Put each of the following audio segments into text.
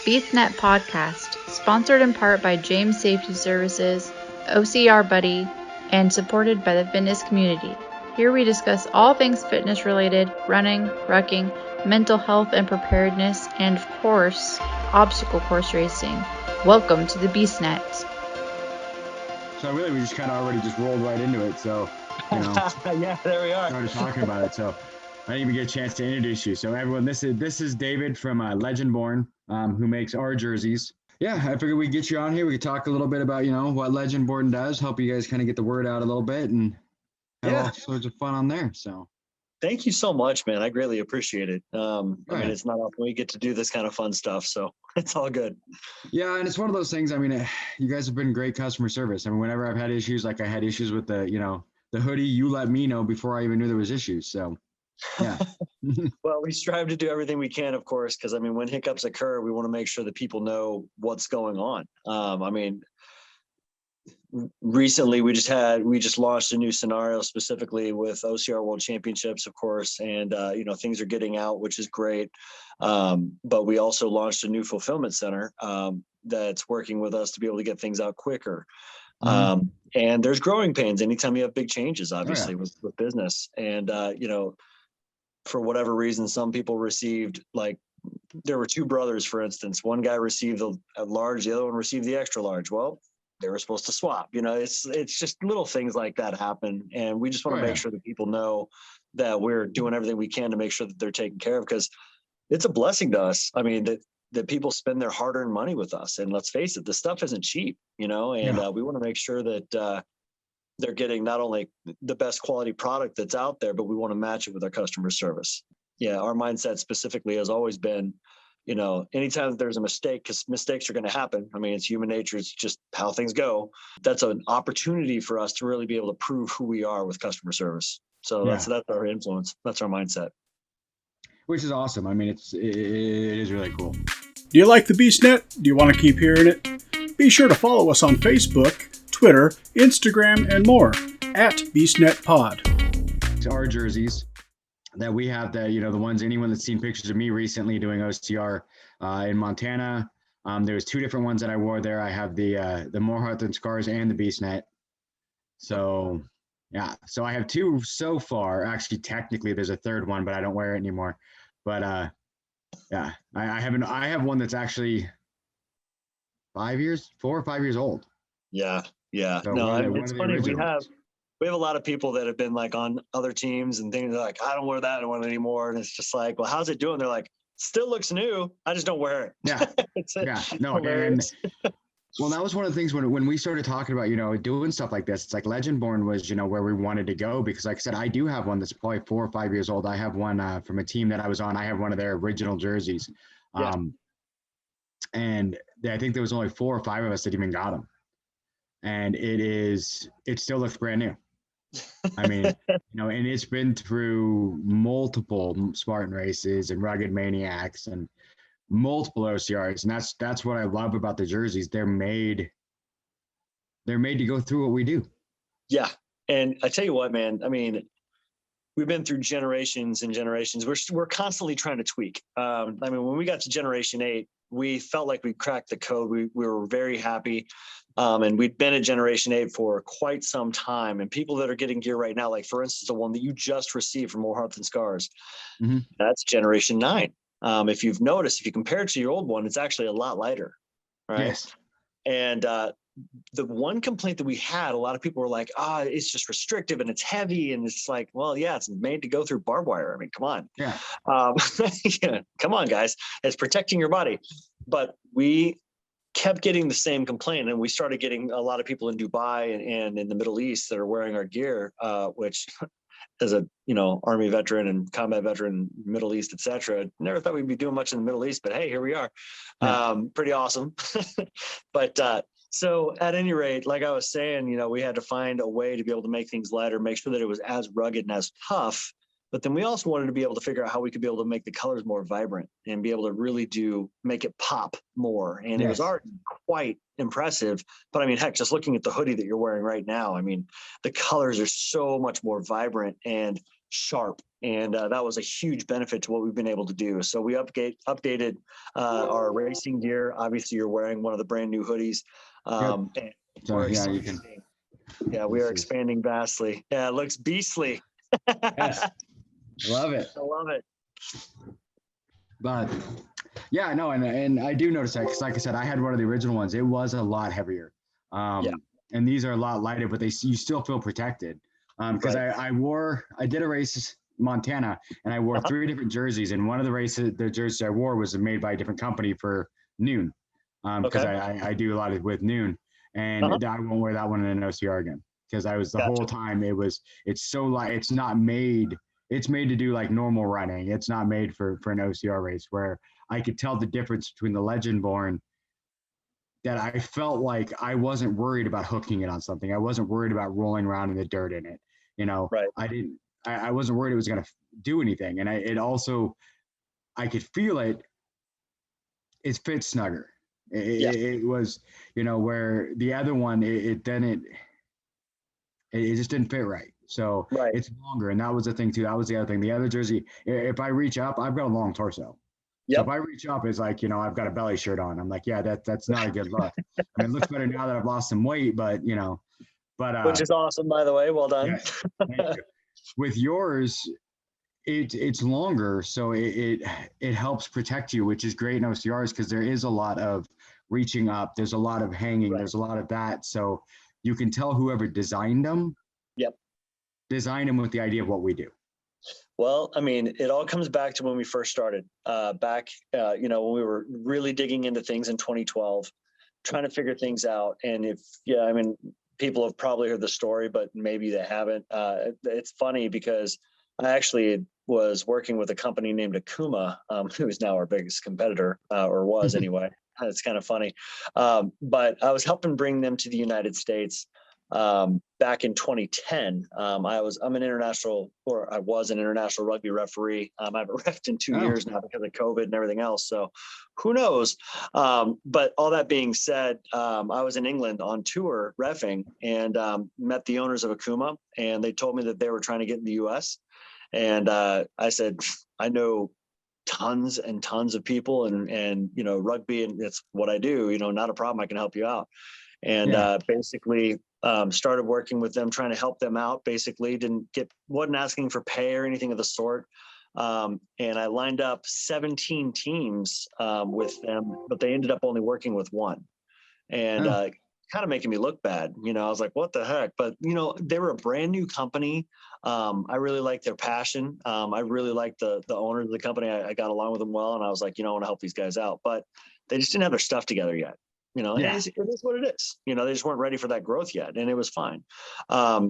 BeastNet podcast, sponsored in part by James Safety Services, OCR Buddy, and supported by the fitness community. Here we discuss all things fitness related, running, rucking, mental health and preparedness, and of course, obstacle course racing. Welcome to the BeastNet. So really, we just kind of already just rolled right into it. So, yeah, there we are. Started talking about it. So I didn't even get a chance to introduce you. So everyone, this is David from LegendBorne, who makes our jerseys. Yeah, I figured we'd get you on here. We could talk a little bit about, what LegendBorne does, help you guys kind of get the word out a little bit and have all sorts of fun on there. So thank you so much, man. I greatly appreciate it. I mean, it's not often we get to do this kind of fun stuff, so it's all good. Yeah, and it's one of those things. I mean, you guys have been great customer service. I mean, whenever I've had issues, like I had issues with the hoodie, you let me know before I even knew there was issues. So, yeah. Well, we strive to do everything we can, of course, because I mean, when hiccups occur, we want to make sure that people know what's going on. I mean, recently we just launched a new scenario specifically with OCR World Championships, of course, and things are getting out, which is great. But we also launched a new fulfillment center that's working with us to be able to get things out quicker. And there's growing pains anytime you have big changes, obviously, with business. And for whatever reason, some people received, like, there were two brothers, for instance. One guy received a large, the other one received the extra large. Well, they were supposed to swap. It's just little things like that happen. And we just want to make sure that people know that we're doing everything we can to make sure that they're taken care of, because it's a blessing to us. I mean, that people spend their hard-earned money with us. And let's face it, this stuff isn't cheap, and we want to make sure that they're getting not only the best quality product that's out there, but we want to match it with our customer service. Yeah, our mindset specifically has always been, anytime that there's a mistake, because mistakes are going to happen. I mean, it's human nature. It's just how things go. That's an opportunity for us to really be able to prove who we are with customer service. So that's our influence. That's our mindset. Which is awesome. I mean, it is really cool. Do you like the BeastNet? Do you want to keep hearing it? Be sure to follow us on Facebook, Twitter, Instagram, and more at BeastNet Pod. Our jerseys that we have, that the ones, anyone that's seen pictures of me recently doing OCR in Montana, there's two different ones that I wore there. I have the More Heart Than Scars and the BeastNet. So so I have two so far. Actually, technically there's a third one, but I don't wear it anymore. But I have one that's actually 4 or 5 years old. Yeah. So it's funny. We have a lot of people that have been like on other teams and things, like, I don't wear that one anymore. And it's just like, well, how's it doing? They're like, still looks new. I just don't wear it. Yeah. No. And well, that was one of the things when we started talking about, doing stuff like this. It's like LegendBorne was, where we wanted to go, because like I said, I do have one that's probably 4 or 5 years old. I have one from a team that I was on. I have one of their original jerseys. And I think there was only 4 or 5 of us that even got them. And it still looks brand new. I mean, and it's been through multiple Spartan races and Rugged Maniacs and multiple OCRs. And that's what I love about the jerseys. They're made to go through what we do. Yeah. And I tell you what, man, I mean, we've been through generations and generations. We're constantly trying to tweak. I mean, when we got to Generation 8, we felt like we cracked the code. We were very happy. And we'd been at Generation 8 for quite some time. And people that are getting gear right now, like, for instance, the one that you just received from More Heart Than Scars, that's Generation 9. If you've noticed, if you compare it to your old one, it's actually a lot lighter, right? Yes. And the one complaint that we had, a lot of people were like, it's just restrictive and it's heavy. And it's like, well, yeah, it's made to go through barbed wire. I mean, come on. Yeah. Come on, guys. It's protecting your body. But we kept getting the same complaint, and we started getting a lot of people in Dubai and in the Middle East that are wearing our gear, which as a Army veteran and combat veteran, Middle East, etc., never thought we'd be doing much in the Middle East, but hey, here we are. Pretty awesome. But so at any rate, like I was saying, we had to find a way to be able to make things lighter, make sure that it was as rugged and as tough. But then we also wanted to be able to figure out how we could be able to make the colors more vibrant and be able to really make it pop more. And it was already quite impressive. But I mean, heck, just looking at the hoodie that you're wearing right now, I mean, the colors are so much more vibrant and sharp. And that was a huge benefit to what we've been able to do. So we updated our racing gear. Obviously, you're wearing one of the brand new hoodies. And So yeah, you can. Yeah, we are expanding vastly. Yeah, it looks beastly. Yes, love it. I love it. But yeah, no, and I do notice that because, like I said, I had one of the original ones. It was a lot heavier. And these are a lot lighter, but you still feel protected. Because I did a race Montana, and I wore 3 different jerseys, and one of the jerseys I wore was made by a different company for noon, because I do a lot with noon, and I won't wear that one in an OCR again, because I was the whole time it's so light. It's not made. It's made to do like normal running. It's not made for an OCR race, where I could tell the difference between the LegendBorne, that I felt like I wasn't worried about hooking it on something. I wasn't worried about rolling around in the dirt in it. I wasn't worried it was going to do anything. And I could feel it. It fits snugger. It was, where the other one, it just didn't fit right. So it's longer. And that was the thing too. That was the other thing. The other jersey, if I reach up, I've got a long torso. So if I reach up, it's like, I've got a belly shirt on. I'm like, yeah, that's not a good look. I mean, it looks better now that I've lost some weight, but which is awesome, by the way. Well done. Yes, thank you. With yours, it's longer, so it helps protect you, which is great in OCRs, because there is a lot of reaching up. There's a lot of hanging. There's a lot of that. So you can tell whoever designed them. Designed them with the idea of what we do. Well, I mean, it all comes back to when we first started, when we were really digging into things in 2012, trying to figure things out. And people have probably heard the story, but maybe they haven't. It's funny because I actually was working with a company named Akuma, who is now our biggest competitor, or was anyway. It's kind of funny. But I was helping bring them to the United States. Back in 2010, I was an international rugby referee. I haven't refed in 2 years now because of COVID and everything else. So who knows? But all that being said, I was in England on tour reffing, and met the owners of Akuma, and they told me that they were trying to get in the US. And I said, I know tons and tons of people, and rugby, and it's what I do, not a problem. I can help you out. And basically started working with them, trying to help them out. Basically wasn't asking for pay or anything of the sort. And I lined up 17 teams with them, but they ended up only working with one. And kind of making me look bad. I was like, what the heck? But, they were a brand new company. I really liked their passion. I really liked the owner of the company. I got along with them well. And I was like, I want to help these guys out. But they just didn't have their stuff together yet. It is what it is. They just weren't ready for that growth yet, and it was fine. But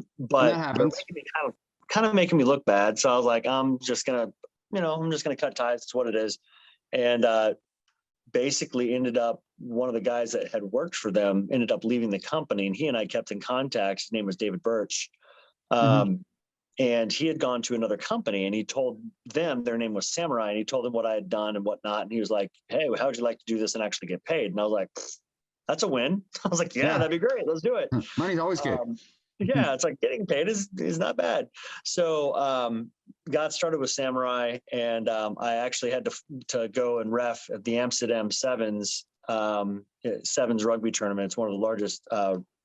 kind of making me look bad. So I was like, I'm just gonna cut ties. It's what it is. And basically ended up, one of the guys that had worked for them ended up leaving the company, and he and I kept in contact. His name was David Birch. And he had gone to another company, and he told them, their name was Samurai, and he told them what I had done and whatnot. And he was like, hey, how would you like to do this and actually get paid? And I was like, that's a win. I was like, yeah, that'd be great. Let's do it. Money's always good. It's like getting paid is not bad. So got started with Samurai, and I actually had to go and ref at the Amsterdam Sevens rugby tournament. It's one of the largest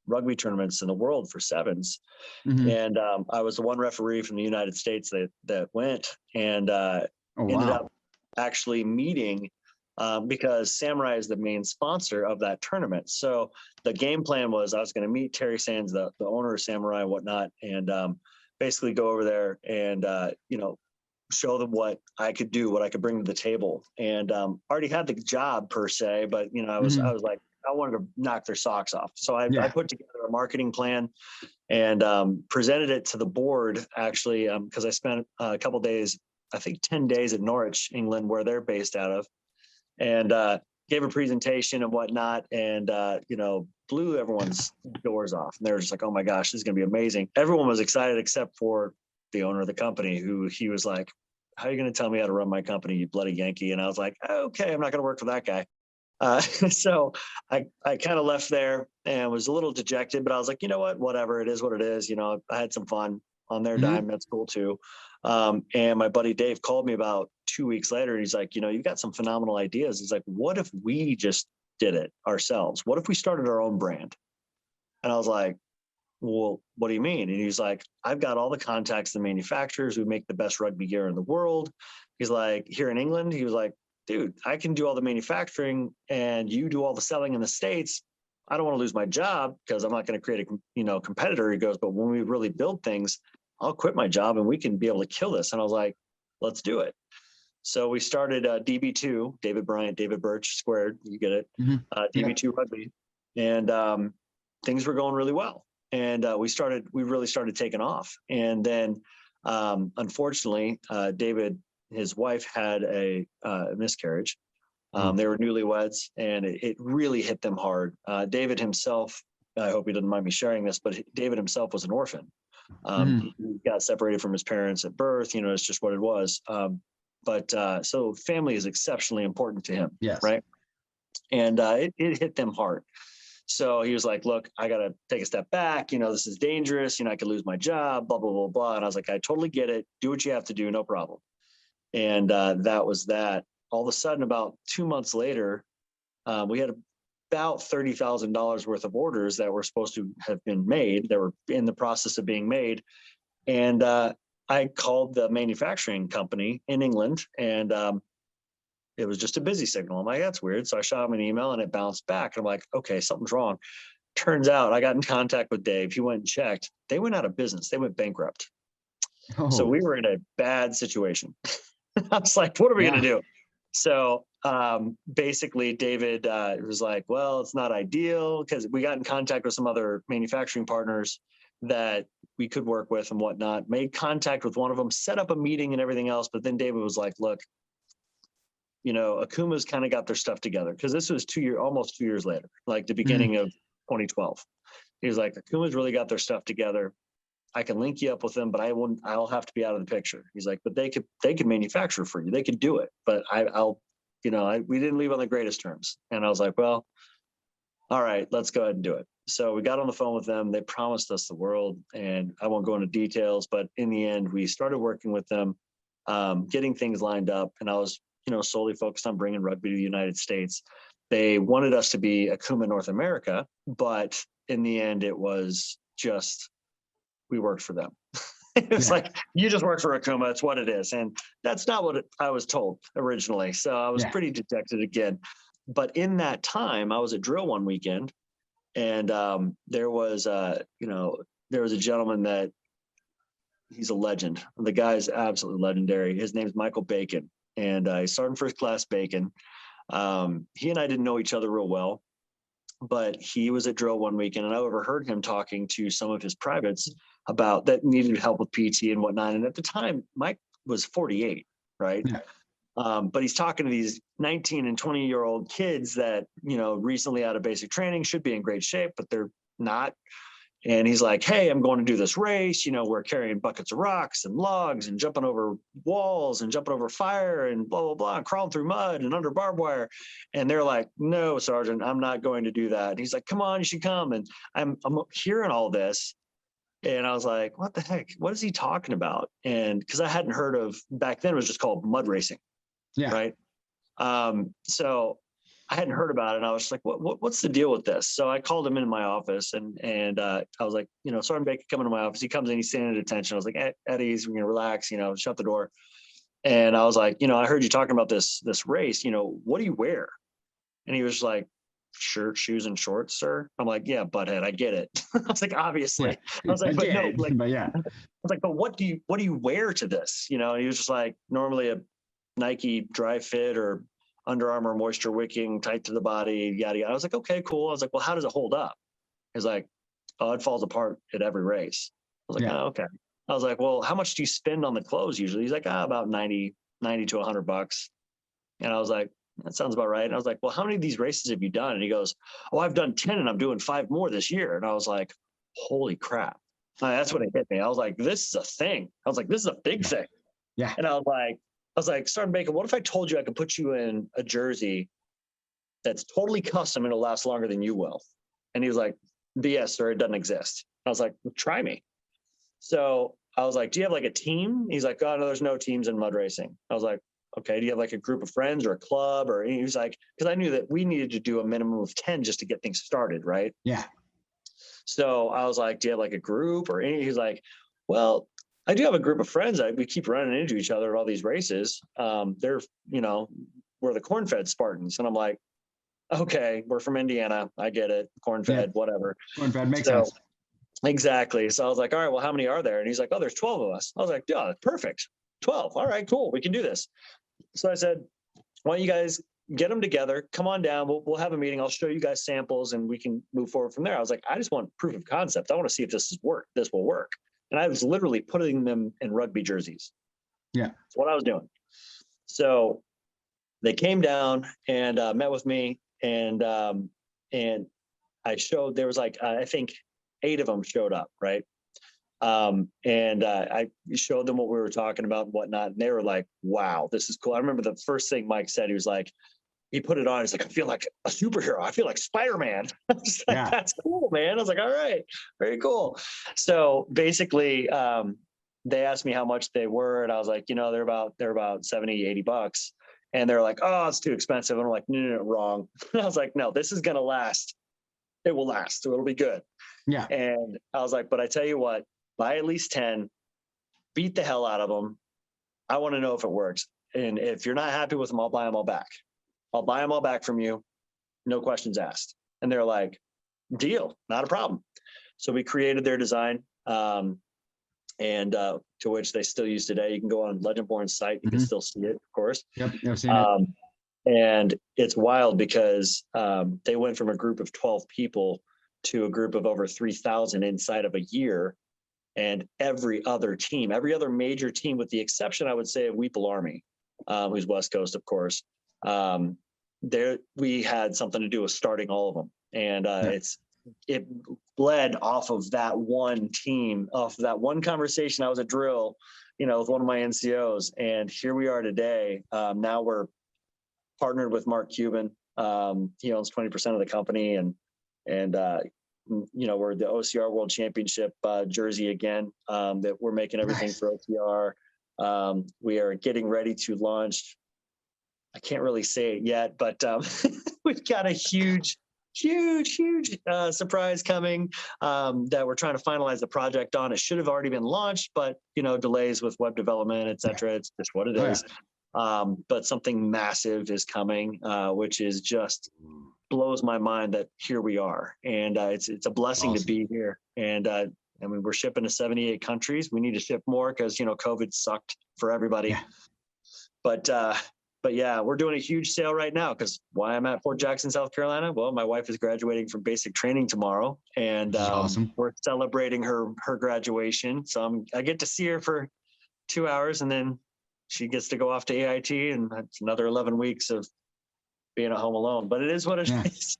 rugby tournaments in the world for sevens. And I was the one referee from the United States that went, and ended up actually meeting, because Samurai is the main sponsor of that tournament. So the game plan was I was going to meet Terry Sands, the owner of Samurai and whatnot, and basically go over there and, show them what I could do, what I could bring to the table. And already had the job per se, but, I was like, I wanted to knock their socks off. So I put together a marketing plan and presented it to the board, actually, because I spent a couple days, I think 10 days at Norwich, England, where they're based out of. And gave a presentation and whatnot, and blew everyone's doors off. And they were just like, oh my gosh, this is gonna be amazing. Everyone was excited except for the owner of the company, who he was like, how are you gonna tell me how to run my company, you bloody Yankee? And I was like, okay, I'm not gonna work for that guy. So I kind of left there and was a little dejected, but I was like, you know what, whatever, it is what it is. I had some fun on their dime. That's cool too. And my buddy Dave called me about 2 weeks later, and he's like, you've got some phenomenal ideas. He's like, what if we just did it ourselves? What if we started our own brand? And I was like, well, what do you mean? And he's like, I've got all the contacts, the manufacturers who make the best rugby gear in the world. He's like, here in England, he was like, dude, I can do all the manufacturing and you do all the selling in the States. I don't want to lose my job because I'm not going to create a competitor. He goes, but when we really build things, I'll quit my job and we can be able to kill this. And I was like, let's do it. So we started DB2, David Bryant, David Birch squared. You get it. DB2 Rugby. And things were going really well. And we really started taking off. And then unfortunately, David, his wife had a miscarriage. They were newlyweds, and it really hit them hard. David himself, I hope he doesn't mind me sharing this, but David himself was an orphan. He got separated from his parents at birth. It's just what it was. So family is exceptionally important to him. Yes. Right. And it hit them hard. So he was like, look, I got to take a step back. This is dangerous. I could lose my job, blah, blah, blah, blah. And I was like, I totally get it. Do what you have to do. No problem. And that was that. All of a sudden, about 2 months later, we had about $30,000 worth of orders that were supposed to have been made, that were in the process of being made. And I called the manufacturing company in England, and it was just a busy signal. I'm like, that's weird. So I shot him an email and it bounced back. I'm like, okay, something's wrong. Turns out I got in contact with Dave. He went and checked. They went out of business. They went bankrupt. So we were in a bad situation. I was like, what are we going to do? So basically David was like, well, it's not ideal, because we got in contact with some other manufacturing partners that we could work with and whatnot, made contact with one of them, set up a meeting and everything else. But then David was like, look, Akuma's kind of got their stuff together, because this was almost 2 years later, like the beginning of 2012. He was like, Akuma's really got their stuff together. I can link you up with them, but I'll have to be out of the picture. He's like, but they could manufacture for you. They could do it. But we didn't leave on the greatest terms. And I was like, well, all right, let's go ahead and do it. So we got on the phone with them. They promised us the world, and I won't go into details, but in the end, we started working with them, getting things lined up. And I was, solely focused on bringing rugby to the United States. They wanted us to be Akuma North America, but in the end, it was just, we worked for them. It's like, you just work for Akuma. It's what it is. And that's not what I was told originally. So I was pretty dejected again. But in that time, I was at drill one weekend, and there was a gentleman that, he's a legend. The guy's absolutely legendary. His name's Michael Bacon, and he's Sergeant First Class Bacon. He and I didn't know each other real well, but he was at drill one weekend, and I overheard him talking to some of his privates about that needed help with PT and whatnot. And at the time, Mike was 48, right? Yeah. But he's talking to these 19 and 20-year-old kids that, recently out of basic training, should be in great shape, but they're not. And he's like, hey, I'm going to do this race. We're carrying buckets of rocks and logs and jumping over walls and jumping over fire and blah, blah, blah, and crawling through mud and under barbed wire. And they're like, no, Sergeant, I'm not going to do that. And he's like, come on, you should come. And I'm hearing all this. And I was like, what the heck? What is he talking about? And because I hadn't heard of, back then it was just called mud racing. Yeah. Right. So I hadn't heard about it, and I was like, what's the deal with this? So I called him into my office, and I was like, Sergeant Bacon, come into my office. He comes in, he's standing at attention. I was like, Eddie's, relax, shut the door. And I was like, I heard you talking about this race, what do you wear? And he was like, shirt, shoes, and shorts, sir. I'm like, yeah, butthead, I get it. I was like, obviously. Yeah. I was like, but yeah. I was like, but what do you wear to this? He was just like, normally a Nike dry fit or Under Armour moisture wicking, tight to the body, yada yada. I was like, okay, cool. I was like, well, how does it hold up? He's like, oh, it falls apart at every race. I was like, oh, okay. I was like, well, how much do you spend on the clothes usually? He's like, about 90 to $100. And I was like, that sounds about right. And I was like, well, how many of these races have you done? And he goes, oh, I've done 10 and I'm doing 5 more this year. And I was like, holy crap. That's when it hit me. I was like, this is a thing. I was like, this is a big thing. Yeah. And I was like, Sergeant Bacon, what if I told you I could put you in a jersey that's totally custom and it'll last longer than you will? And he was like, BS, sir, it doesn't exist. I was like, well, try me. So I was like, do you have like a team? He's like, oh, no, there's no teams in mud racing. I was like, okay, do you have like a group of friends or a club? Or he was like, because I knew that we needed to do a minimum of 10 just to get things started, right? Yeah. So I was like, do you have like a group or any? He's like, well, I do have a group of friends. We keep running into each other at all these races. They're, we're the corn-fed Spartans. And I'm like, okay, we're from Indiana. I get it. Corn-fed, whatever. Corn-fed makes sense. Exactly. So I was like, all right, well, how many are there? And he's like, oh, there's 12 of us. I was like, yeah, that's perfect. 12. All right, cool. We can do this. So I said, why don't you guys get them together? Come on down. We'll have a meeting. I'll show you guys samples and we can move forward from there. I was like, I just want proof of concept. I want to see if this will work. And I was literally putting them in rugby jerseys. Yeah. That's what I was doing. So they came down and met with me and I showed, there was like, I think 8 of them showed up. Right. I showed them what we were talking about and whatnot. And they were like, wow, this is cool. I remember the first thing Mike said, he was like, he put it on. He's like, I feel like a superhero. I feel like Spider-Man. I was like, that's cool, man. I was like, all right, very cool. So basically, they asked me how much they were. And I was like, they're about $70, $80. And they're like, oh, it's too expensive. And I'm like, no, wrong. And I was like, no, this is going to last. It will last. So it'll be good. Yeah. And I was like, but I tell you what, buy at least 10, beat the hell out of them. I want to know if it works. And if you're not happy with them, I'll buy them all back. I'll buy them all back from you. No questions asked. And they're like, deal, not a problem. So we created their design to which they still use today. You can go on LegendBorne's site. You can still see it, of course. Yep, I've seen it. And it's wild because they went from a group of 12 people to a group of over 3,000 inside of a year. And every other major team, with the exception, I would say, of Weeple Army, who's West Coast, of course, we had something to do with starting all of them. And it bled off of that one team, off of that one conversation. I was at drill, with one of my NCOs, and here we are today. Now we're partnered with Mark Cuban. He owns 20% of the company, and we're the OCR World Championship jersey again, that we're making everything for OCR. We are getting ready to launch. I can't really say it yet, but we've got a huge surprise coming that we're trying to finalize the project on. It should have already been launched, but delays with web development, et cetera. It's just what it is. But something massive is coming, which is just blows my mind that here we are. And it's a blessing to be here. And we're shipping to 78 countries. We need to ship more because, COVID sucked for everybody. Yeah. But yeah, we're doing a huge sale right now because why I'm at Fort Jackson, South Carolina. Well, my wife is graduating from basic training tomorrow, and awesome. We're celebrating her graduation. So I get to see her for 2 hours, and then she gets to go off to AIT, and that's another 11 weeks of being at home alone. But it is what it is.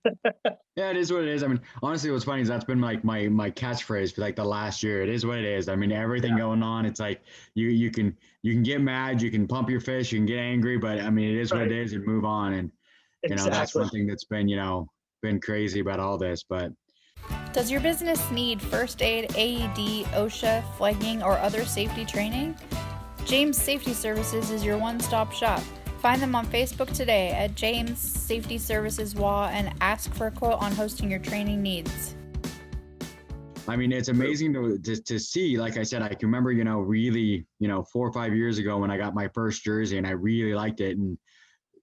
Yeah, it is what it is. I mean, honestly, what's funny is that's been like my catchphrase for like the last year. It is what it is. I mean, everything going on, it's like you can get mad, you can pump your fist, you can get angry, but I mean, it is what it is, and move on. And that's one thing that's been been crazy about all this. But does your business need first aid, AED, OSHA, flagging, or other safety training? James Safety Services is your one-stop shop. Find them on Facebook today at James Safety Services WA and ask for a quote on hosting your training needs. I mean, it's amazing to see. Like I said, I can remember, really, 4 or 5 years ago when I got my first jersey, and I really liked it. And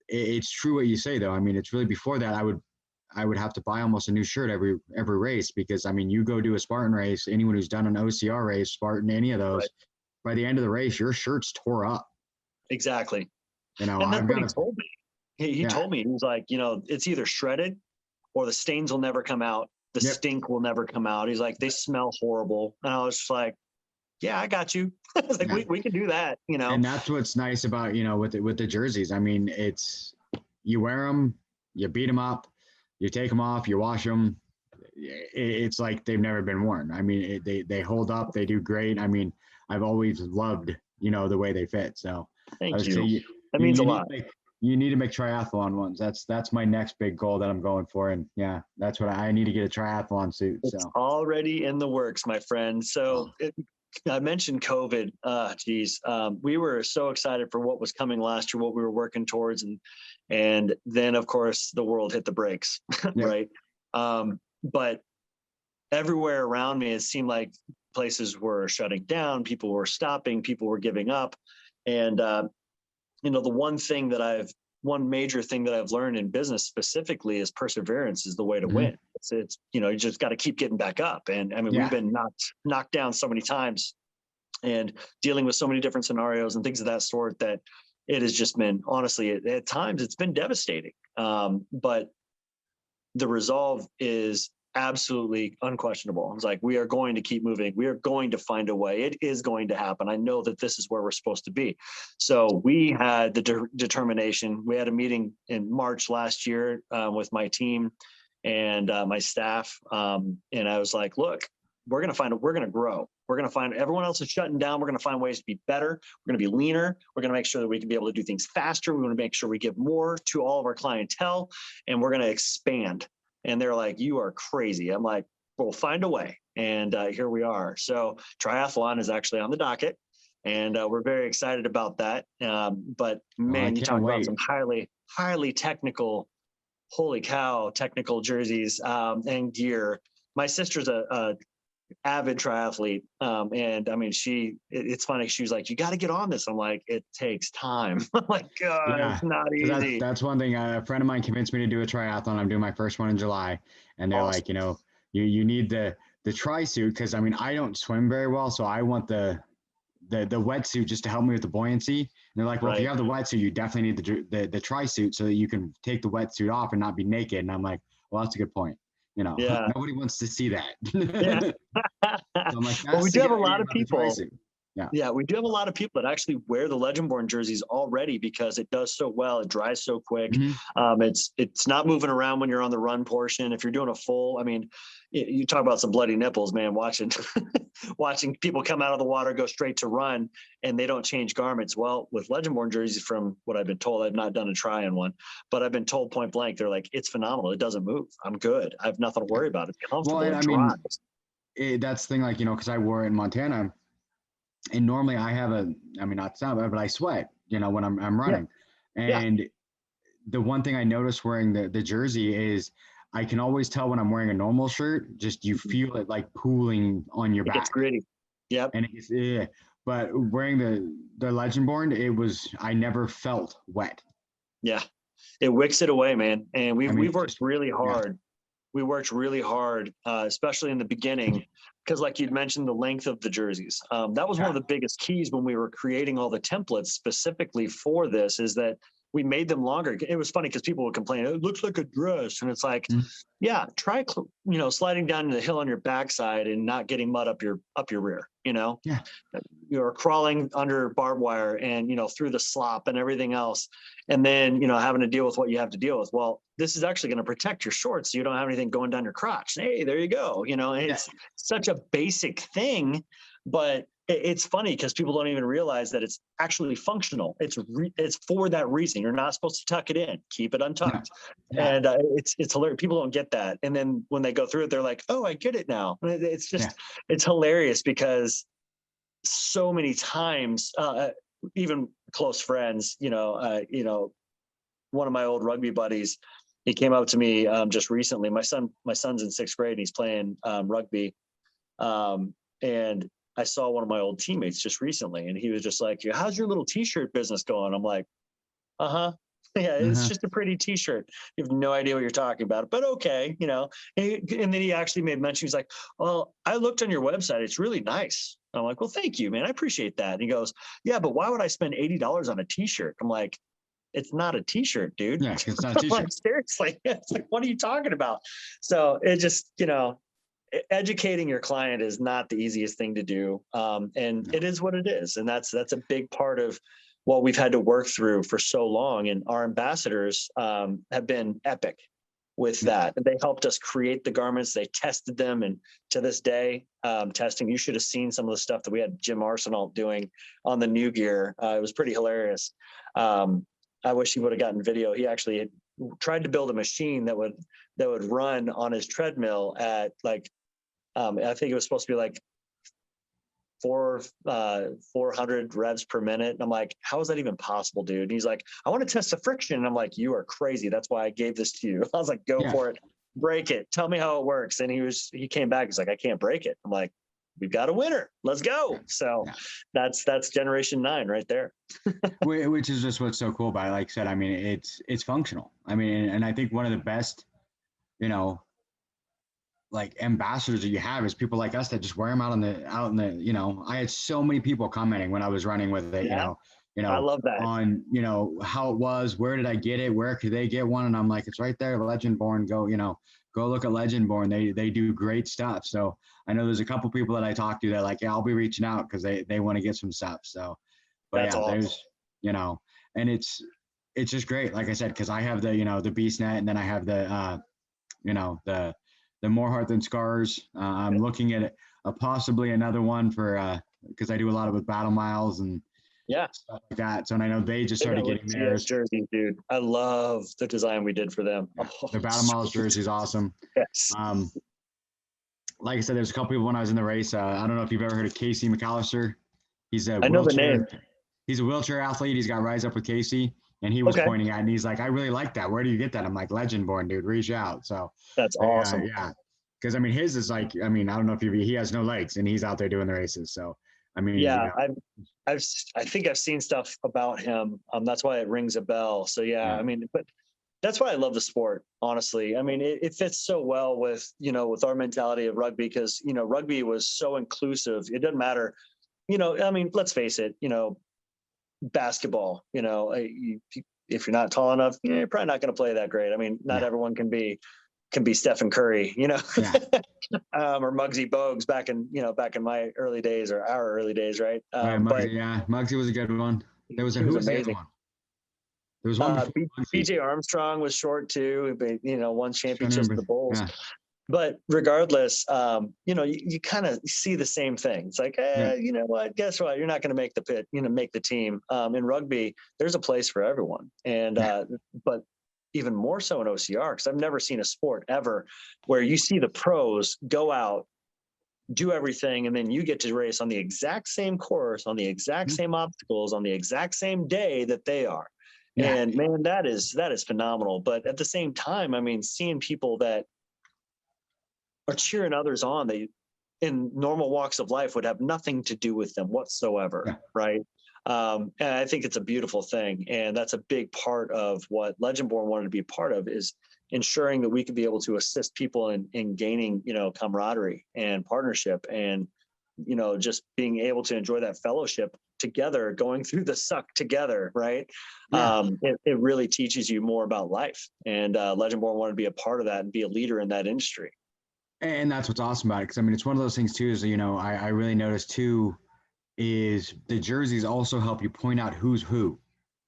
it's true what you say, though. I mean, it's really before that I would have to buy almost a new shirt every race because, I mean, you go do a Spartan race, anyone who's done an OCR race, Spartan, any of those, by the end of the race, your shirt's tore up. Exactly. And that's I've what he told me. He told me, he was like, it's either shredded or the stains will never come out. The stink will never come out. He's like, they smell horrible. And I was just like, yeah, I got you. I was like, we can do that, And that's what's nice about, with the jerseys. I mean, it's, you wear them, you beat them up, you take them off, you wash them. It's like they've never been worn. I mean, they hold up, they do great. I mean, I've always loved, the way they fit. So thank you. That means a lot. You need to make triathlon ones. That's my next big goal that I'm going for. And that's what I need to get a triathlon suit. It's already in the works, my friend. So I mentioned COVID. We were so excited for what was coming last year, what we were working towards, and then of course the world hit the brakes, right? But everywhere around me, it seemed like places were shutting down, people were stopping, people were giving up, and the one major thing that I've learned in business specifically is perseverance is the way to win. It's you just got to keep getting back up. And I mean, we've been knocked down so many times and dealing with so many different scenarios and things of that sort that it has just been, honestly, at times it's been devastating. But the resolve is absolutely unquestionable. It's like, we are going to keep moving. We are going to find a way. It is going to happen. I know that this is where we're supposed to be. So we had the determination. We had a meeting in March last year with my team and my staff. And I was like, look, we're going to grow. We're going to find, everyone else is shutting down. We're going to find ways to be better. We're going to be leaner. We're going to make sure that we can be able to do things faster. We want to make sure we give more to all of our clientele, and we're going to expand. And they're like, you are crazy. I'm like, we'll find a way. And here we are. So triathlon is actually on the docket, and we're very excited about that. But man, you talk about some highly technical, holy cow, technical jerseys and gear. My sister's a avid triathlete. And I mean, it's funny. She was like, you got to get on this. I'm like, it takes time. I'm like, God, it's not easy. That's one thing. A friend of mine convinced me to do a triathlon. I'm doing my first one in July. And they're like, you need the tri-suit. Cause I mean, I don't swim very well. So I want the wetsuit just to help me with the buoyancy. And they're like, well, if you have the wetsuit, you definitely need the tri-suit so that you can take the wetsuit off and not be naked. And I'm like, well, that's a good point. Nobody wants to see that. So I'm like, well, we do have a lot of people. Yeah, we do have a lot of people that actually wear the LegendBorne jerseys already because it does so well. It dries so quick. It's not moving around when you're on the run portion. If you're doing a full, I mean, you talk about some bloody nipples, man, watching people come out of the water, go straight to run, and they don't change garments. Well, with LegendBorne jerseys, from what I've been told, I've not done a try on one, but I've been told point blank, they're like, it's phenomenal. It doesn't move. I'm good. I have nothing to worry about. It's comfortable. Well, I mean, that's the thing, because I wore it in Montana, and normally I have not but I sweat, when I'm running. And the one thing I noticed wearing the jersey is I can always tell when I'm wearing a normal shirt, just you feel it like pooling on your back. It gets gritty. Yep. And but wearing the LegendBorne, I never felt wet. Yeah. It wicks it away, man. And we've worked really hard. We worked really hard, especially in the beginning, because like you'd mentioned, the length of the jerseys. That was one of the biggest keys when we were creating all the templates specifically for this, is that we made them longer. It was funny because people would complain, it looks like a dress. And it's like, try, sliding down the hill on your backside and not getting mud up your rear, You're crawling under barbed wire and, through the slop and everything else. And then, having to deal with what you have to deal with. Well, this is actually going to protect your shorts, so you don't have anything going down your crotch. Hey, there you go. It's such a basic thing, but it's funny because people don't even realize that it's actually functional. It's for that reason. You're not supposed to tuck it in. Keep it untucked. And it's hilarious. People don't get that. And then when they go through it, they're like, oh, I get it now. It's just, it's hilarious because so many times, even close friends, one of my old rugby buddies, he came up to me just recently. My son's in 6th grade and he's playing rugby. And I saw one of my old teammates just recently, and he was just like, how's your little t-shirt business going? I'm like, it's just a pretty t-shirt. You have no idea what you're talking about, but okay. And then he actually made mention. He's like, well, I looked on your website. It's really nice. I'm like, well, thank you, man. I appreciate that. And he goes, yeah, but why would I spend $80 on a t-shirt? I'm like, it's not a t-shirt, dude. Yeah, it's not a t-shirt. Like, seriously. It's like, what are you talking about? So it just, educating your client is not the easiest thing to do. And it is what it is. And that's a big part of what we've had to work through for so long. And our ambassadors have been epic with that. And they helped us create the garments. They tested them. And to this day, testing, you should have seen some of the stuff that we had Jim Arsenal doing on the new gear. It was pretty hilarious. I wish he would have gotten video. He actually tried to build a machine that would run on his treadmill at I think it was supposed to be 400 revs per minute. And I'm like, how is that even possible, dude? And he's like, I want to test the friction. And I'm like, you are crazy. That's why I gave this to you. I was like, go for it. Break it. Tell me how it works. And he came back. He's like, I can't break it. I'm like, we've got a winner. Let's go. So that's generation 9 right there. Which is just what's so cool about it. Like I said, I mean, it's functional. I mean, and I think one of the best, like ambassadors that you have is people like us that just wear them out in the, I had so many people commenting when I was running with it, I love that. On, how it was, where did I get it? Where could they get one? And I'm like, it's right there. LegendBorne, go look at LegendBorne. They do great stuff. So I know there's a couple people that I talk to that like, I'll be reaching out because they want to get some stuff. So, but that's awesome. There's, and it's just great. Like I said, cause I have the, the BeastNet, and then I have the, the More Heart Than Scars. I'm looking at possibly another one for, cause I do a lot of with battle miles and stuff like that. So, and I know they just started getting theirs. Jerseys, dude. I love the design we did for them. The battle miles jersey is awesome. Yes. Like I said, there's a couple people when I was in the race. I don't know if you've ever heard of Casey McAllister. I know the name. He's a wheelchair athlete. He's got Rise Up with Casey. And he was pointing at, and he's like, I really like that. Where do you get that? I'm like, LegendBorne, dude, reach out. So that's awesome. Yeah. Cause I mean, his is like, I mean, I don't know if he has no legs and he's out there doing the races. So, I mean, I think I've seen stuff about him. That's why it rings a bell. So I mean, but that's why I love the sport, honestly. I mean, it fits so well with, with our mentality of rugby, because, rugby was so inclusive. It doesn't matter, I mean, let's face it, basketball, if you're not tall enough, you're probably not going to play that great. I mean, not everyone can be Stephen Curry, or Muggsy Bogues back in my early days, or our early days. Right. Muggsy was a good one. There was amazing. There was one. BJ Armstrong was short too, but won championships with the Bulls. Yeah. But regardless, you kind of see the same thing. It's like, you know what? Guess what? You're not going to make the pit. Make the team. In rugby, there's a place for everyone, and but even more so in OCR, because I've never seen a sport ever where you see the pros go out, do everything, and then you get to race on the exact same course, on the exact same obstacles, on the exact same day that they are. Yeah. And man, that is phenomenal. But at the same time, I mean, seeing people that are cheering others on, they in normal walks of life would have nothing to do with them whatsoever, right? And I think it's a beautiful thing, and that's a big part of what LegendBorne wanted to be part of, is ensuring that we could be able to assist people in gaining, camaraderie and partnership, and just being able to enjoy that fellowship together, going through the suck together, right? It really teaches you more about life, and LegendBorne wanted to be a part of that and be a leader in that industry. And that's what's awesome about it, because I mean, it's one of those things too, is I really noticed too, is the jerseys also help you point out who's who,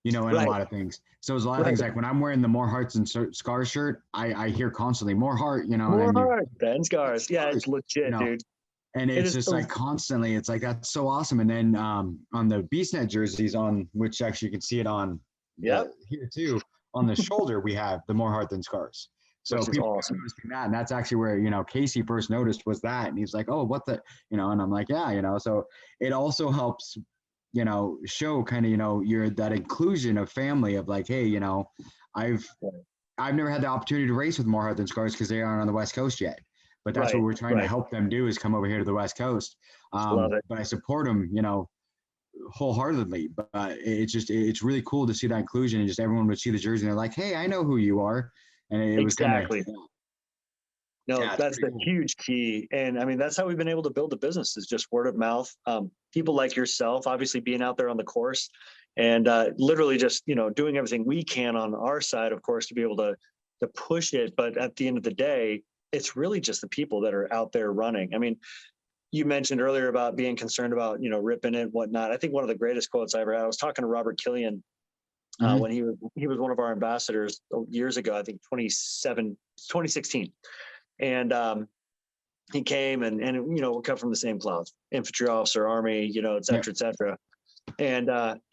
in a lot of things. So there's a lot of things, like when I'm wearing the More Hearts and Scars shirt, I hear constantly more heart, more heart than scars. Yeah, it's legit, dude. And it's just like constantly, it's like, that's so awesome. And then on the BeastNet jerseys, on which actually you can see it on here too, on the shoulder, we have the More Heart Than Scars. So people are noticing that, and that's actually where Casey first noticed was that, and he's like, oh, what the, and I'm like, so it also helps show kind of you're that inclusion of family of like, hey, I've never had the opportunity to race with More Heart Than Scars because they aren't on the West Coast yet, but that's what we're trying to help them do, is come over here to the West Coast. But I support them wholeheartedly, but it's really cool to see that inclusion, and just everyone would see the jersey and they're like, hey, I know who you are. And it was exactly. That's the huge key. And I mean, that's how we've been able to build the business, is just word of mouth. People like yourself, obviously being out there on the course, and literally just, doing everything we can on our side, of course, to be able to push it. But at the end of the day, it's really just the people that are out there running. I mean, you mentioned earlier about being concerned about, ripping it and whatnot. I think one of the greatest quotes I ever had, I was talking to Robert Killian, when he was one of our ambassadors years ago, I think 2016. And he came and we come from the same cloth, infantry officer, Army, et cetera. And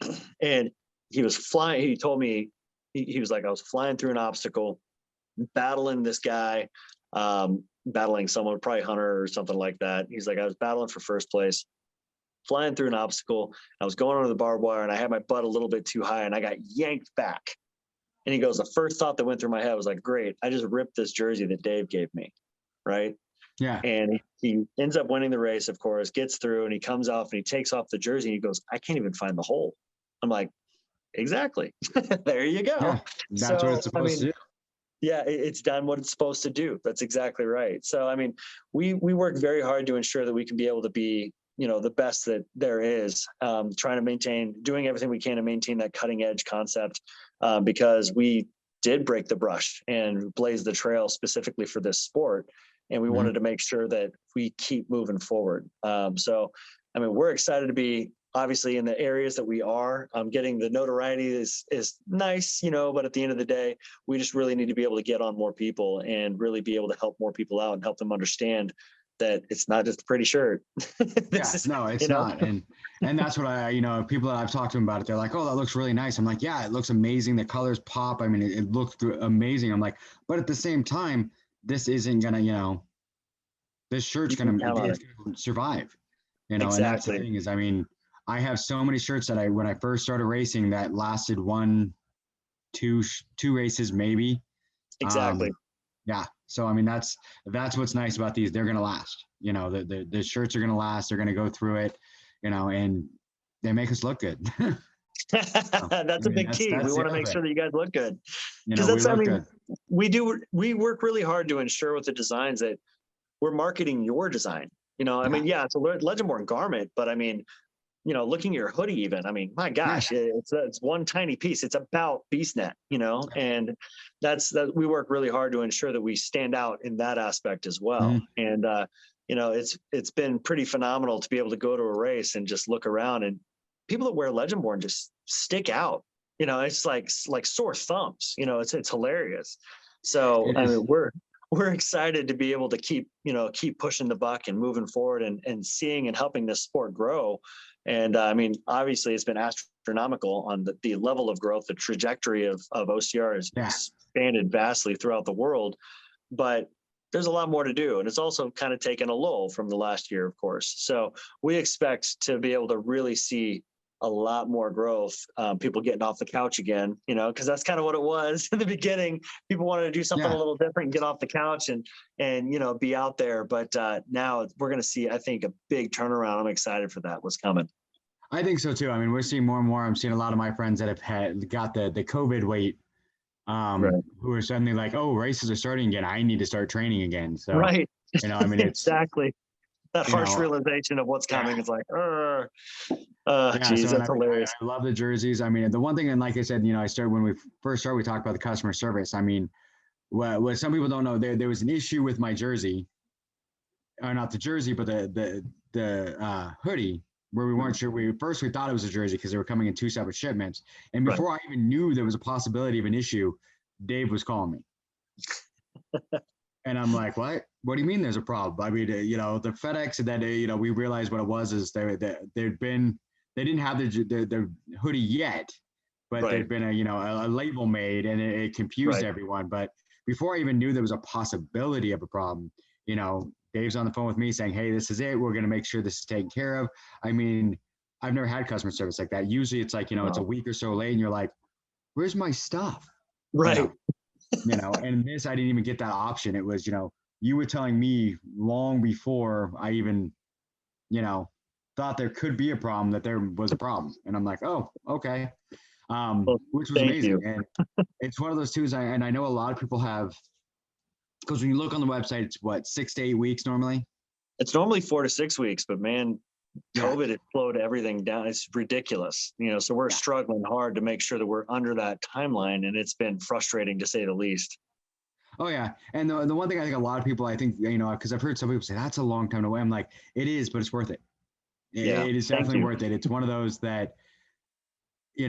he was flying. He told me, he was like, I was flying through an obstacle, battling this guy, battling someone, probably Hunter or something like that. He's like, I was battling for first place. flying through an obstacle. I was going over the barbed wire and I had my butt a little bit too high and I got yanked back. And he goes, the first thought that went through my head was like, great, I just ripped this jersey that Dave gave me. Right. Yeah. And he ends up winning the race, of course, gets through, and he comes off and he takes off the jersey and he goes, I can't even find the hole. I'm like, exactly. There you go. Yeah, that's what it's supposed to do. Yeah, it's done what it's supposed to do. That's exactly right. So, I mean, we work very hard to ensure that we can be able to be, the best that there is, trying to maintain, doing everything we can to maintain that cutting edge concept, because we did break the brush and blaze the trail specifically for this sport. And we wanted to make sure that we keep moving forward. So, I mean, we're excited to be obviously in the areas that we are. Getting the notoriety is nice, but at the end of the day, we just really need to be able to get on more people and really be able to help more people out and help them understand that it's not just a pretty shirt. No, it's not. And that's what people that I've talked to them about it, they're like, oh, that looks really nice. I'm like, yeah, it looks amazing. The colors pop. I mean, it looks amazing. I'm like, but at the same time, this isn't gonna, this shirt's gonna survive, Exactly. And that's the thing is, I mean, I have so many shirts that when I first started racing that lasted two races, maybe. Exactly. Yeah. So, I mean, that's what's nice about these. They're going to last, the shirts are going to last. They're going to go through it, and they make us look good. That's a big key. We want to make sure that you guys look good. Because good. We work really hard to ensure with the designs that we're marketing your design. I mean, yeah, it's a LegendBorne garment, but I mean, looking at your hoodie even, I mean, my gosh, it's one tiny piece. It's about BeastNet, and that's we work really hard to ensure that we stand out in that aspect as well. And, it's been pretty phenomenal to be able to go to a race and just look around, and people that wear LegendBorne just stick out. It's like sore thumbs, it's hilarious. So, I mean, we're excited to be able to keep pushing the buck and moving forward and seeing and helping this sport grow. And I mean, obviously it's been astronomical on the level of growth. The trajectory of OCR has expanded vastly throughout the world, but there's a lot more to do. And it's also kind of taken a lull from the last year, of course. So we expect to be able to really see a lot more growth, people getting off the couch again, because that's kind of what it was in the beginning. People wanted to do something a little different and get off the couch and be out there. But now we're going to see, I think, a big turnaround. I'm excited for that. What's coming? I think so too. I mean, we're seeing more and more. I'm seeing a lot of my friends that have got the COVID weight, who are suddenly like, oh, races are starting again. I need to start training again. So, right. I mean, it's exactly. That harsh realization of what's coming is like, geez, that's hilarious. I love the jerseys. I mean, the one thing, and like I said, I started when we first started, we talked about the customer service. I mean, what some people don't know, there was an issue with my jersey, or not the jersey, but the hoodie, where we weren't sure. We thought it was a jersey because they were coming in two separate shipments. And before I even knew there was a possibility of an issue, Dave was calling me. And I'm like, what? What do you mean there's a problem? I mean, the FedEx, and then, we realized what it was is they didn't have the hoodie yet, but there'd been a label made, and it confused everyone. But before I even knew there was a possibility of a problem, Dave's on the phone with me saying, hey, this is it. We're going to make sure this is taken care of. I mean, I've never had customer service like that. Usually it's like, it's a week or so late and you're like, where's my stuff? Right. And this, I didn't even get that option. It was, you were telling me long before I even, thought there could be a problem, that there was a problem. And I'm like, oh, okay. Which was amazing. And it's one of those twos. And I know a lot of people have, because when you look on the website, it's what, 6 to 8 weeks normally? It's normally 4 to 6 weeks, but man, COVID has slowed everything down. It's ridiculous, so we're struggling hard to make sure that we're under that timeline, and it's been frustrating to say the least. Oh yeah, and the one thing I think a lot of people, I think, because I've heard some people say that's a long time to wait. I'm like, it is, but it's worth it. It is definitely worth it. It's one of those that, it's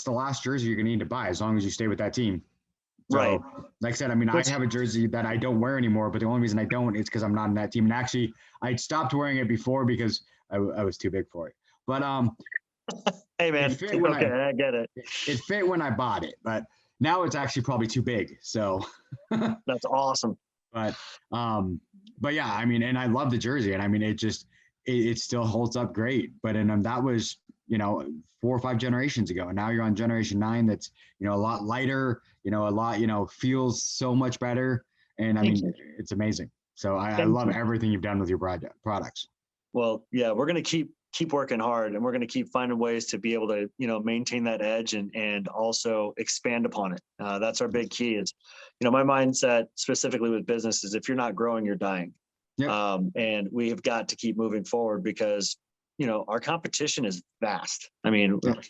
the last jersey you're gonna need to buy as long as you stay with that team. So, right. Like I said, I mean, I have a jersey that I don't wear anymore, but the only reason I don't is because I'm not in that team. And actually, I stopped wearing it before because I was too big for it. But hey man, I get it. It fit when I bought it, but now it's actually probably too big. So that's awesome. But yeah, I mean, and I love the jersey, and I mean, it it still holds up great. But that was, 4 or 5 generations ago. And now you're on generation 9. That's, a lot lighter, a lot, feels so much better. And I mean, it's amazing. So I love everything you've done with your products. Well, yeah, we're going to keep working hard, and we're going to keep finding ways to be able to, maintain that edge and also expand upon it. That's our big key is, my mindset specifically with business is if you're not growing, you're dying. Yep. And we have got to keep moving forward because, our competition is vast. I mean, yep.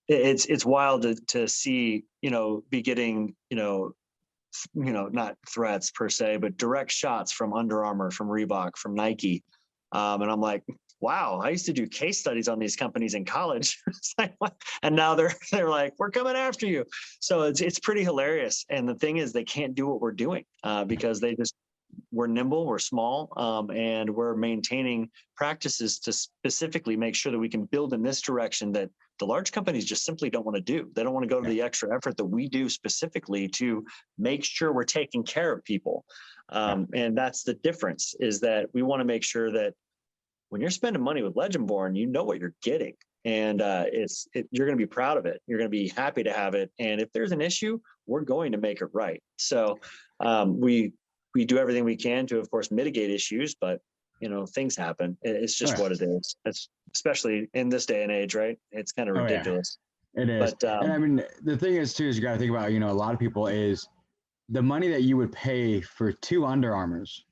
It's wild to see, be getting, not threats per se, but direct shots from Under Armour, from Reebok, from Nike. And I'm like, wow, I used to do case studies on these companies in college. And now they're like, we're coming after you. So it's pretty hilarious. And the thing is, they can't do what we're doing because we're nimble, we're small, and we're maintaining practices to specifically make sure that we can build in this direction that the large companies just simply don't want to do. They don't want to go to the extra effort that we do specifically to make sure we're taking care of people. And that's the difference, is that we want to make sure that when you're spending money with LegendBorne, you know what you're getting. And you're going to be proud of it. You're going to be happy to have it. And if there's an issue, we're going to make it right. So we do everything we can to, of course, mitigate issues, but things happen. It's just what it is. It's especially in this day and age, right? It's kind of ridiculous. Yeah. It is. But, and I mean, the thing is too, is you got to think about, a lot of people is the money that you would pay for 2 Under Armours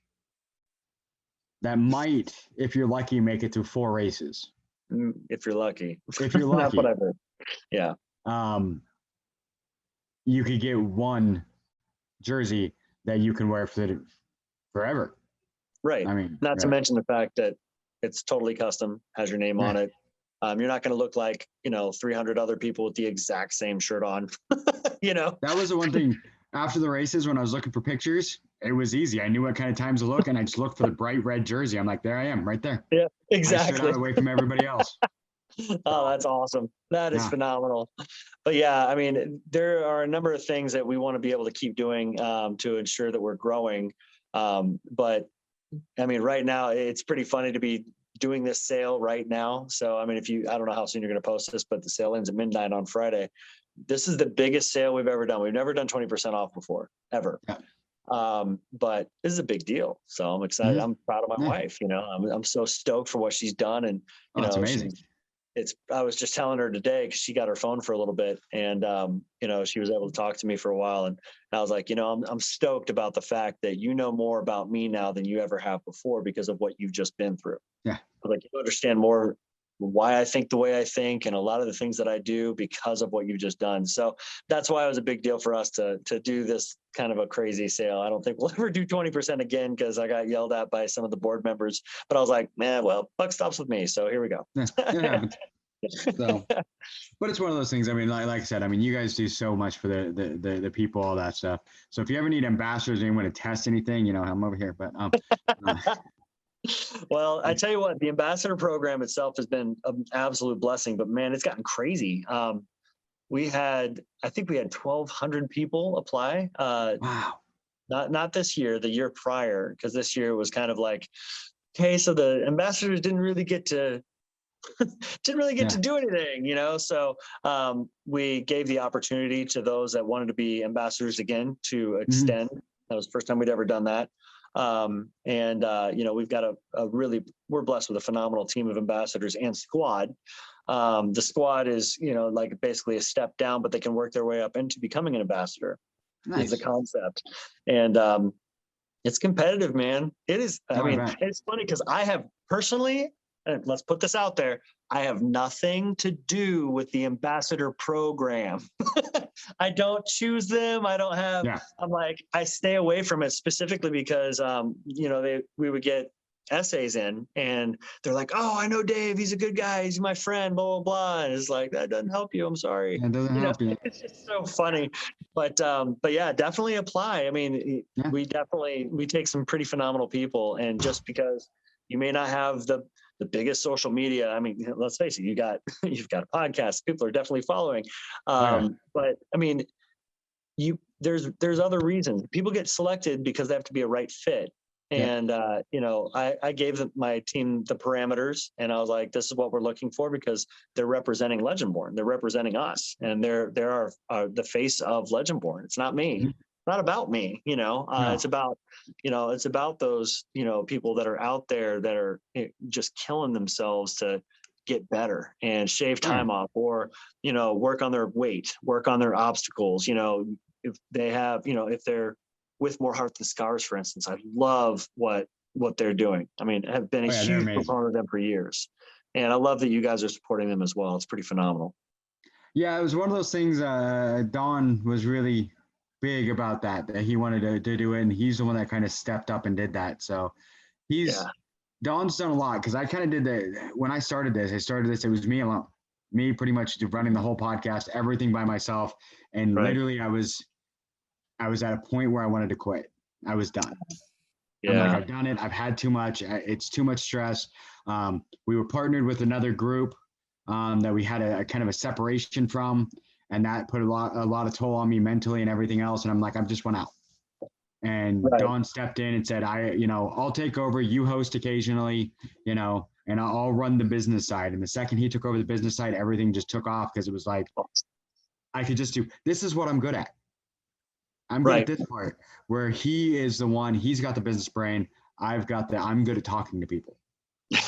that might, if you're lucky, make it through 4 races. If you're lucky. If you're lucky. That's what I've heard. Yeah. You could get 1 jersey that you can wear forever. Right. I mean, not to mention the fact that it's totally custom, has your name on it. You're not going to look like, 300 other people with the exact same shirt on, That was the one thing after the races when I was looking for pictures, it was easy. I knew what kind of times to look, and I just looked for the bright red jersey. I'm like, there I am, right there. Yeah, exactly. I stood out away from everybody else. Oh, that's awesome. That is phenomenal. But yeah, I mean, there are a number of things that we want to be able to keep doing to ensure that we're growing. But I mean, right now it's pretty funny to be doing this sale right now. So, I mean, I don't know how soon you're going to post this, but the sale ends at midnight on Friday. This is the biggest sale we've ever done. We've never done 20% off before, ever. Yeah. But this is a big deal. So I'm excited. Mm-hmm. I'm proud of my wife. I'm so stoked for what she's done. And, it's amazing. I was just telling her today, because she got her phone for a little bit, and she was able to talk to me for a while, and I was like, I'm stoked about the fact that you know more about me now than you ever have before because of what you've just been through. Yeah, like you understand more why I think the way I think, and a lot of the things that I do because of what you've just done. So that's why it was a big deal for us to do this kind of a crazy sale. I don't think we'll ever do 20% again because I got yelled at by some of the board members, but I was like, well, buck stops with me. So here we go. Yeah, it happens. So, but it's one of those things. I mean, like I said, I mean, you guys do so much for the people, all that stuff. So if you ever need ambassadors, anyone to test anything, I'm over here. But well, I tell you what, the ambassador program itself has been an absolute blessing. But man, it's gotten crazy. I think we had 1,200 people apply. Wow. Not this year, the year prior, because this year was kind of like, okay, so the ambassadors didn't really get to do anything, So we gave the opportunity to those that wanted to be ambassadors again to extend. Mm-hmm. That was the first time we'd ever done that. We've got we're blessed with a phenomenal team of ambassadors and squad. The squad is, like basically a step down, but they can work their way up into becoming an ambassador. Nice. Is the concept. And it's competitive, man. It is. I mean, it's funny because I have personally, and let's put this out there, I have nothing to do with the ambassador program. I don't choose them. I don't have, I'm like, I stay away from it specifically because, we would get essays in and they're like, oh, I know Dave, he's a good guy. He's my friend, blah, blah, blah. And it's like, that doesn't help you. I'm sorry. It doesn't help you. It's just so funny. But yeah, definitely apply. I mean, we take some pretty phenomenal people, and just because you may not have the biggest social media. I mean, let's face it, you've got a podcast. People are definitely following. But I mean, there's other reasons. People get selected because they have to be a right fit. And, I gave my team the parameters, and I was like, this is what we're looking for, because they're representing LegendBorne. They're representing us, and they're the face of LegendBorne. It's not me. Mm-hmm. It's not about me, No. it's about those, people that are out there that are just killing themselves to get better and shave time off, or, work on their weight, work on their obstacles. If they have, if they're with More Heart Than Scars, for instance, I love what they're doing. I mean, have been a huge proponent of them for years. And I love that you guys are supporting them as well. It's pretty phenomenal. Yeah, it was one of those things. Don was really big about that he wanted to do it. And he's the one that kind of stepped up and did that. So Don's done a lot, because I kind of did that. When I started this, it was me alone, me pretty much running the whole podcast, everything by myself. And literally I was at a point where I wanted to quit. I was done. Yeah. I'm like, I've done it. I've had too much. It's too much stress. We were partnered with another group that we had a kind of a separation from, and that put a lot of toll on me mentally and everything else. And I'm like, I've just went out. And Don stepped in and said, I'll take over. You host occasionally, and I'll run the business side. And the second he took over the business side, everything just took off, because it was like, I could just this is what I'm good at. I'm good at this part, where he is the one, he's got the business brain. I'm good at talking to people.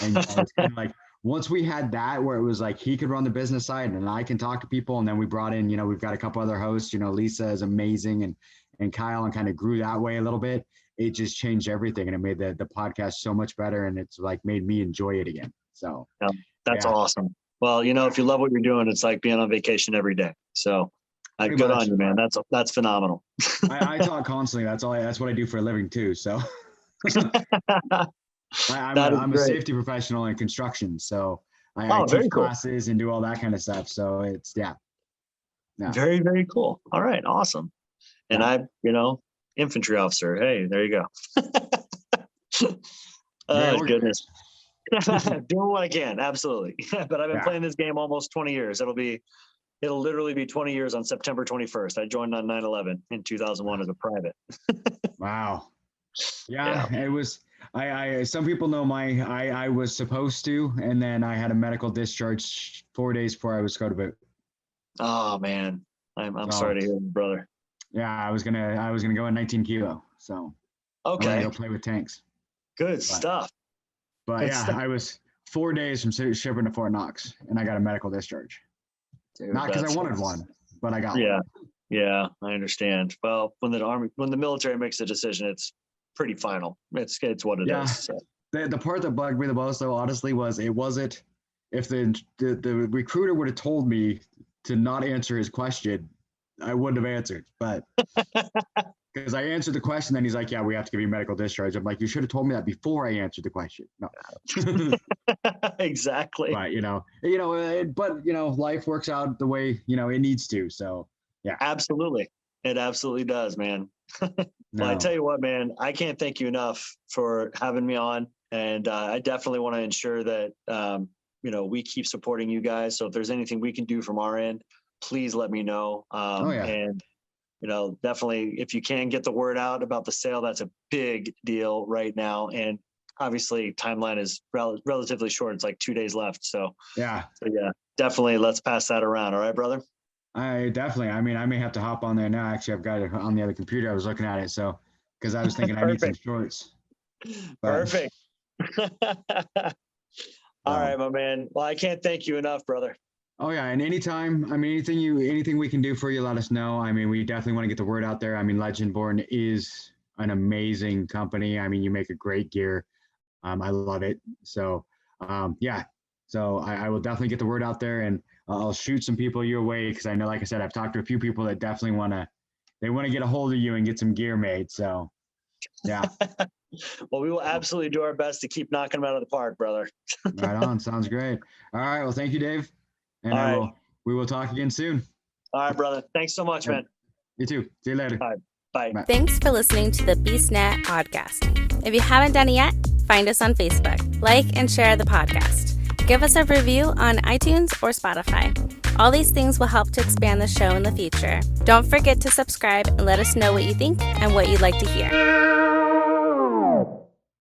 And it's kind of like, once we had that, where it was like, he could run the business side and I can talk to people. And then we brought in, we've got a couple other hosts, Lisa is amazing, and Kyle, and kind of grew that way a little bit. It just changed everything, and it made the podcast so much better. And it's like made me enjoy it again. So that's awesome. Well, if you love what you're doing, it's like being on vacation every day. So good on you, man. That's phenomenal. I talk constantly. That's what I do for a living too. So I'm a safety professional in construction. So I teach classes and do all that kind of stuff. So it's very, very cool. All right. Awesome. And infantry officer. Hey, there you go. Oh, goodness. Doing what I can. Absolutely. But I've been playing this game almost 20 years. It'll literally be 20 years on September 21st. I joined on 9/11 in 2001 as a private. Wow. Yeah, it was, some people know I was supposed to, and then I had a medical discharge 4 days before I was go to boot. Oh man. I'm sorry to hear, brother. Yeah, I was gonna go at 19 kilo. So okay. I'm gonna go play with tanks. Good stuff. But I was 4 days from shipping to Fort Knox, and I got a medical discharge. Dude, not because I wanted one, but I got one. Yeah, I understand. Well, when the military makes a decision, it's pretty final. It's what it is. So. The part that bugged me the most, though, honestly, was it wasn't, if the recruiter would have told me to not answer his question, I wouldn't have answered. But because I answered the question, then he's like, "Yeah, we have to give you medical discharge." I'm like, "You should have told me that before I answered the question." No. Exactly. But life works out the way it needs to. So yeah. Absolutely, it absolutely does, man. Well, I tell you what, man, I can't thank you enough for having me on, and I definitely want to ensure that we keep supporting you guys. So if there's anything we can do from our end, please let me know. And definitely, if you can get the word out about the sale, that's a big deal right now. And obviously timeline is relatively short. It's like 2 days left. So definitely let's pass that around. All right, brother? I may have to hop on there now. Actually, I've got it on the other computer. I was looking at it. So, because I was thinking I need some shorts. Perfect. All right, my man. Well, I can't thank you enough, brother. Oh yeah. And anytime, anything we can do for you, let us know. We definitely want to get the word out there. LegendBorne is an amazing company. You make a great gear. I love it. So, So I will definitely get the word out there, and I'll shoot some people your way, because I know, like I said, I've talked to a few people that definitely want to get a hold of you and get some gear made. So, yeah. Well, we will absolutely do our best to keep knocking them out of the park, brother. Right on. Sounds great. All right. Well, thank you, Dave. And we will talk again soon. All right, brother. Thanks so much, man. You too. See you later. All right. Bye. Thanks for listening to the BeastNet podcast. If you haven't done it yet, find us on Facebook, like and share the podcast. Give us a review on iTunes or Spotify. All these things will help to expand the show in the future. Don't forget to subscribe and let us know what you think and what you'd like to hear.